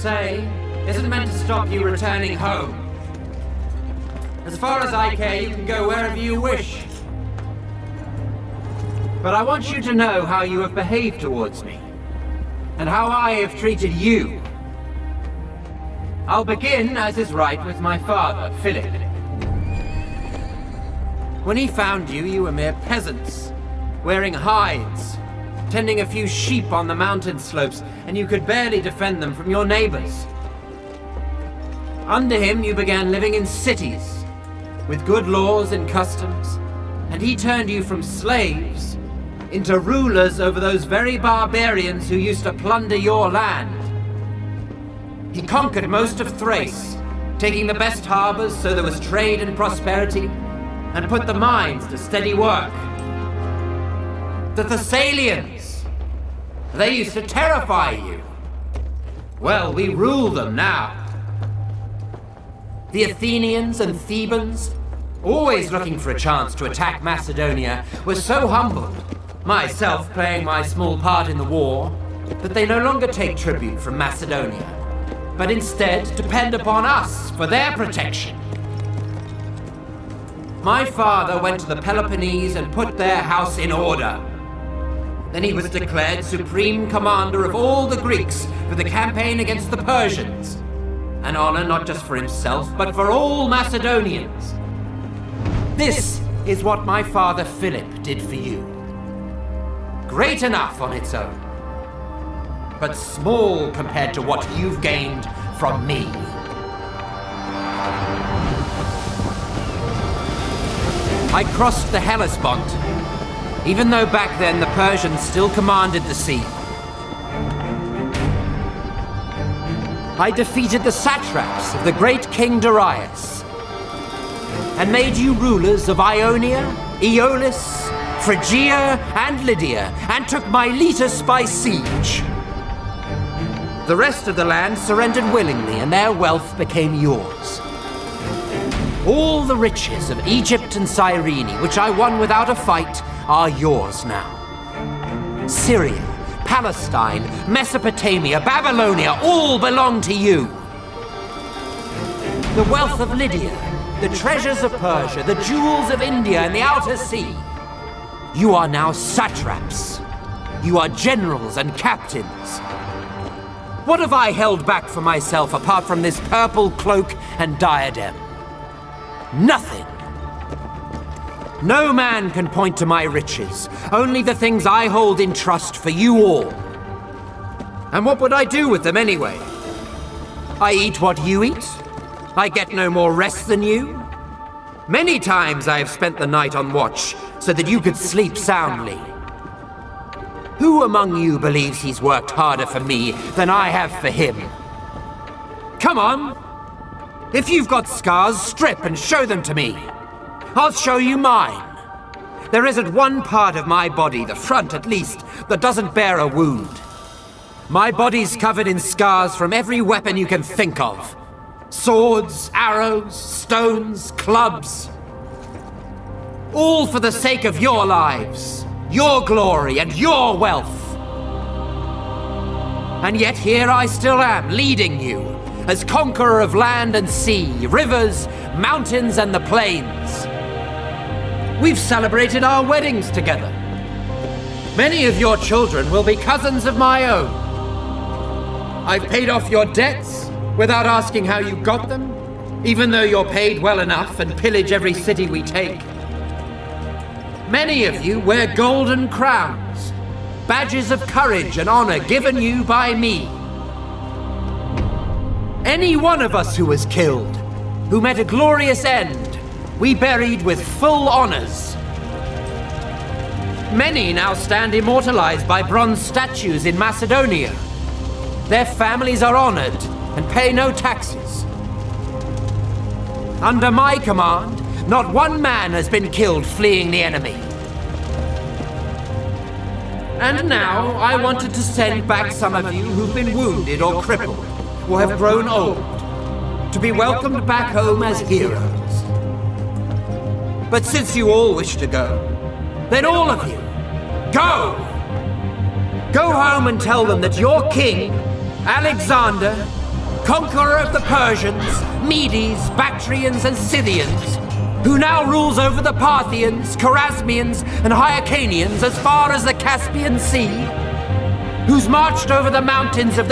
say isn't meant to stop you returning home. As far as I care, you can go wherever you wish. But I want you to know how you have behaved towards me, and how I have treated you. I'll begin, as is right, with my father, Philip. When he found you, you were mere peasants, wearing hides, tending a few sheep on the mountain slopes, and you could barely defend them from your neighbors. Under him, you began living in cities, with good laws and customs, and he turned you from slaves into rulers over those very barbarians who used to plunder your land. He conquered most of Thrace, taking the best harbors so there was trade and prosperity, and put the mines to steady work. The Thessalians, they used to terrify you. Well, we rule them now. The Athenians and Thebans, always looking for a chance to attack Macedonia, were so humbled, myself playing my small part in the war, that they no longer take tribute from Macedonia, but instead depend upon us for their protection. My father went to the Peloponnese and put their house in order. Then he was declared supreme commander of all the Greeks for the campaign against the Persians. An honor not just for himself, but for all Macedonians. This is what my father Philip did for you. Great enough on its own, but small compared to what you've gained from me. I crossed the Hellespont, even though back then the Persians still commanded the sea. I defeated the satraps of the great King Darius, and made you rulers of Ionia, Aeolis, Phrygia, and Lydia, and took Miletus by siege. The rest of the land surrendered willingly, and their wealth became yours. All the riches of Egypt and Cyrene, which I won without a fight, are yours now. Syria, Palestine, Mesopotamia, Babylonia, all belong to you. The wealth of Lydia, the treasures of Persia, the jewels of India and the outer sea. You are now satraps. You are generals and captains. What have I held back for myself apart from this purple cloak and diadem? Nothing. No man can point to my riches, only the things I hold in trust for you all. And what would I do with them anyway? I eat what you eat. I get no more rest than you. Many times I have spent the night on watch so that you could sleep soundly. Who among you believes he's worked harder for me than I have for him? Come on! If you've got scars, strip and show them to me. I'll show you mine. There isn't one part of my body, the front at least, that doesn't bear a wound. My body's covered in scars from every weapon you can think of. Swords, arrows, stones, clubs. All for the sake of your lives, your glory, and your wealth. And yet here I still am, leading you, as conqueror of land and sea, rivers, mountains, and the plains. We've celebrated our weddings together. Many of your children will be cousins of my own. I've paid off your debts without asking how you got them, even though you're paid well enough and pillage every city we take. Many of you wear golden crowns, badges of courage and honor given you by me. Any one of us who was killed, who met a glorious end, we buried with full honors. Many now stand immortalized by bronze statues in Macedonia. Their families are honored and pay no taxes. Under my command, not one man has been killed fleeing the enemy. And now I wanted to send back some of you who've been wounded or crippled, or have grown old, to be welcomed back home as heroes. But since you all wish to go, then all of you, go! Go home and tell them that your king, Alexander, conqueror of the Persians, Medes, Bactrians, and Scythians, who now rules over the Parthians, Chorasmians, and Hyrcanians as far as the Caspian Sea, who's marched over the mountains of the